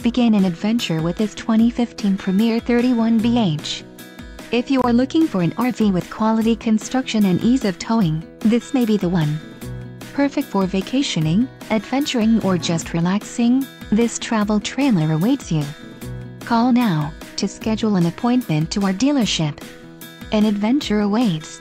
Begin an adventure with this 2015 Premier 31BH. If you are looking for an RV with quality construction and ease of towing, this may be the one. Perfect for vacationing, adventuring, or just relaxing, this travel trailer awaits you. Call now to schedule an appointment to our dealership. An adventure awaits.